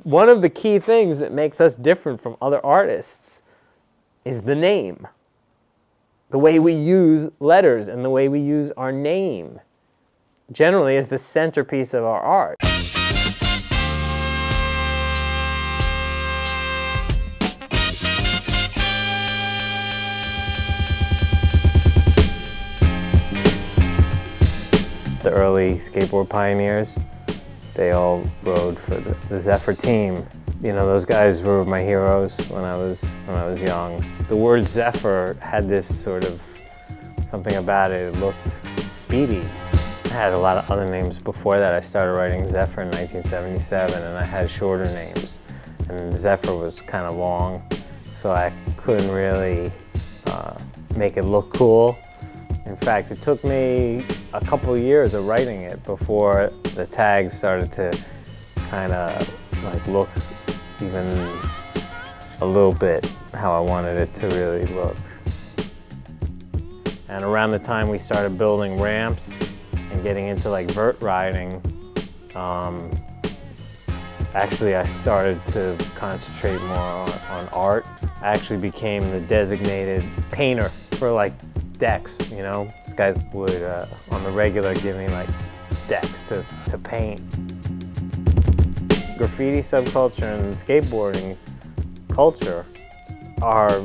one of the key things that makes us different from other artists is the name. The way we use letters and the way we use our name generally is the centerpiece of our art. The early skateboard pioneers, they all rode for the Zephyr team. You know, those guys were my heroes when I was young. The word Zephyr had this sort of something about it. It looked speedy. I had a lot of other names before that. I started writing Zephyr in 1977, and I had shorter names. And Zephyr was kind of long, so I couldn't really make it look cool. In fact, it took me a couple of years of writing it before the tags started to kind of like look even a little bit how I wanted it to really look. And around the time we started building ramps and getting into like vert riding, actually I started to concentrate more on art. I actually became the designated painter for like decks, you know? These guys would, on the regular, give me like decks to paint. Graffiti subculture and skateboarding culture are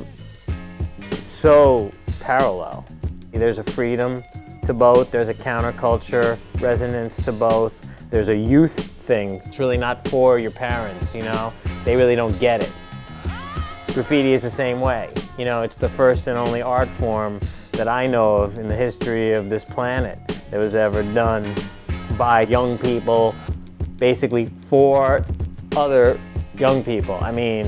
so parallel. There's a freedom to both, there's a counterculture resonance to both, there's a youth thing. It's really not for your parents, you know? They really don't get it. Graffiti is the same way. You know, it's the first and only art form that I know of in the history of this planet that was ever done by young people, basically for other young people. I mean,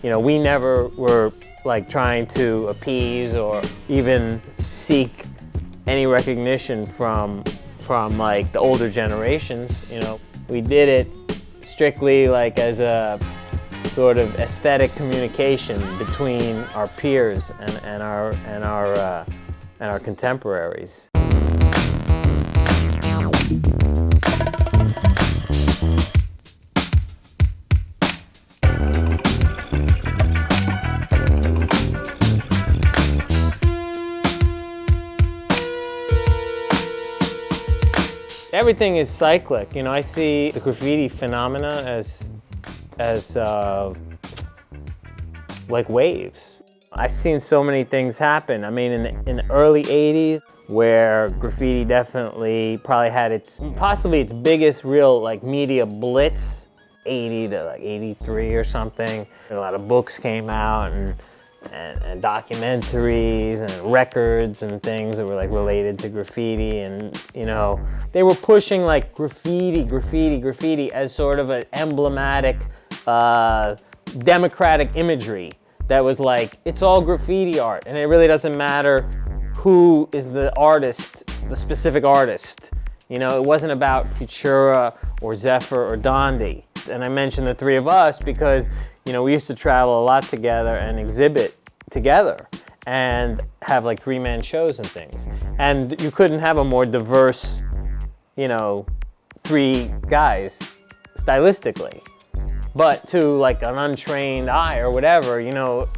you know, we never were like trying to appease or even seek any recognition from like the older generations. You know, we did it strictly like as a sort of aesthetic communication between our peers and our contemporaries. Everything is cyclic. You know, I see the graffiti phenomena as like waves. I've seen so many things happen. I mean, in the early 80s, where graffiti definitely probably had possibly its biggest real like media blitz, 80 to like 83 or something. A lot of books came out and documentaries and records and things that were like related to graffiti, and you know, they were pushing like graffiti as sort of an emblematic democratic imagery that was like, it's all graffiti art and it really doesn't matter who is the artist, the specific artist. You know, it wasn't about Futura or Zephyr or Dondi. And I mentioned the three of us because, you know, we used to travel a lot together and exhibit together and have like three-man shows and things. And you couldn't have a more diverse, you know, three guys stylistically. But to like an untrained eye or whatever, you know,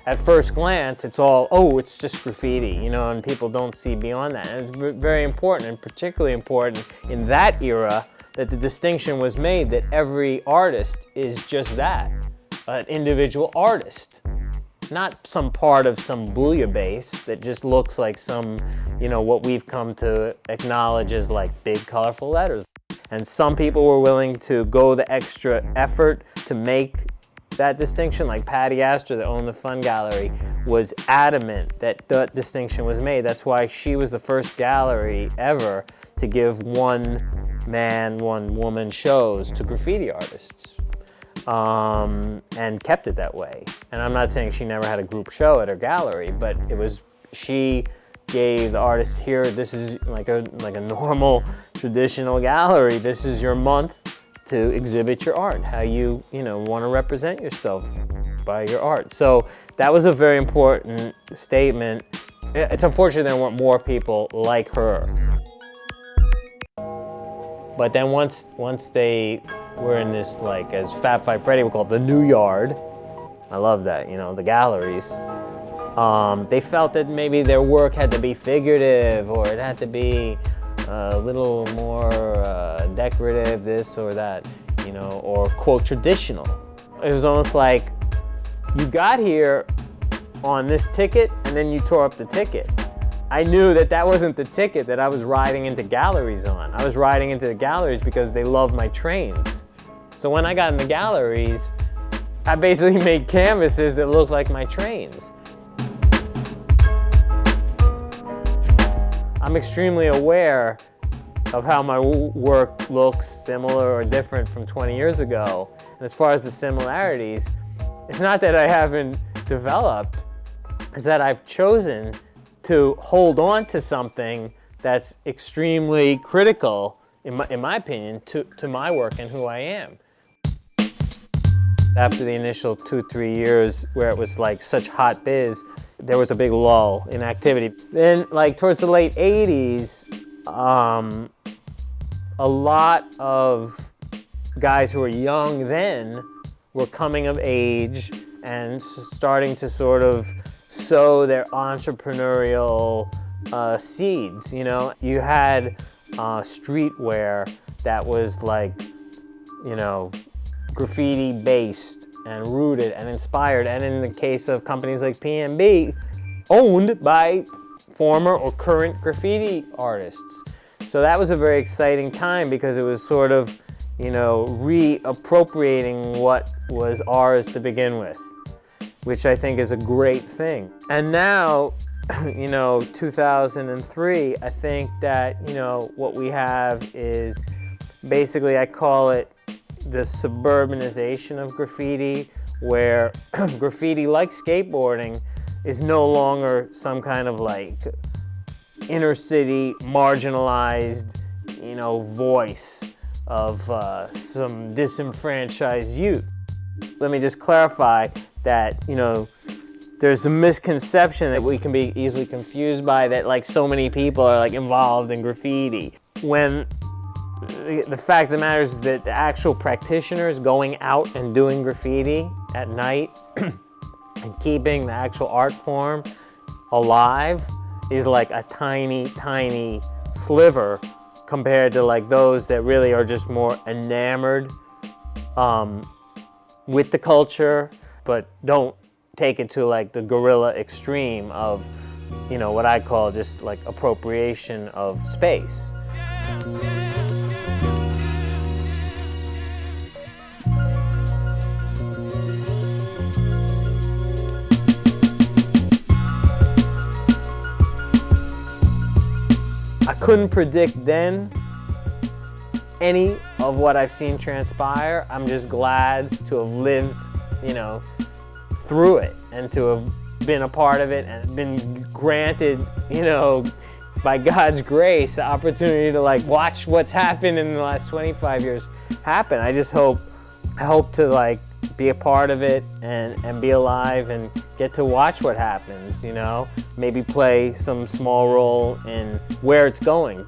at first glance, it's all, oh, it's just graffiti, you know, and people don't see beyond that. And it's very important, and particularly important in that era, that the distinction was made that every artist is just that, an individual artist. Not some part of some bouillabaisse that just looks like some, you know, what we've come to acknowledge as like big colorful letters. And some people were willing to go the extra effort to make that distinction, like Patty Astor, that owned the Fun Gallery, was adamant that that distinction was made. That's why she was the first gallery ever to give one man, one woman shows to graffiti artists, and kept it that way. And I'm not saying she never had a group show at her gallery, but it was, she gave the artist, here, this is like a normal traditional gallery, this is your month to exhibit your art, how you know, want to represent yourself by your art. So that was a very important statement. It's unfortunate there weren't more people like her. But then once they were in this, like, as Fab Five Freddy would call it, the new yard. I love that, you know, the galleries. They felt that maybe their work had to be figurative, or it had to be a little more decorative, this or that, you know, or quote, traditional. It was almost like you got here on this ticket and then you tore up the ticket. I knew that that wasn't the ticket that I was riding into galleries on. I was riding into the galleries because they loved my trains. So when I got in the galleries, I basically made canvases that looked like my trains. I'm extremely aware of how my work looks similar or different from 20 years ago. And as far as the similarities, it's not that I haven't developed, it's that I've chosen to hold on to something that's extremely critical, in my opinion, to my work and who I am. After the initial 2-3 years where it was like such hot biz, there was a big lull in activity. Then, like towards the late 80s, a lot of guys who were young then were coming of age and starting to sort of sow their entrepreneurial seeds, you know? You had streetwear that was like, you know, graffiti based and rooted and inspired, and in the case of companies like PNB, owned by former or current graffiti artists. So that was a very exciting time because it was sort of, you know, reappropriating what was ours to begin with, which I think is a great thing. And now, you know, 2003, I think that, you know, what we have is basically, I call it the suburbanization of graffiti, where graffiti, like skateboarding, is no longer some kind of like inner city marginalized, you know, voice of some disenfranchised youth. Let me just clarify that, you know, there's a misconception that we can be easily confused by, that like so many people are like involved in graffiti, when the fact of the matter is that the actual practitioners going out and doing graffiti at night and keeping the actual art form alive is like a tiny, tiny sliver compared to like those that really are just more enamored with the culture, but don't take it to like the guerrilla extreme of, you know, what I call just like appropriation of space. I couldn't predict then any of what I've seen transpire. I'm just glad to have lived, you know, through it, and to have been a part of it and been granted, you know, by God's grace, the opportunity to like watch what's happened in the last 25 years happen. I hope to like be a part of it and be alive and get to watch what happens, you know? Maybe play some small role in where it's going.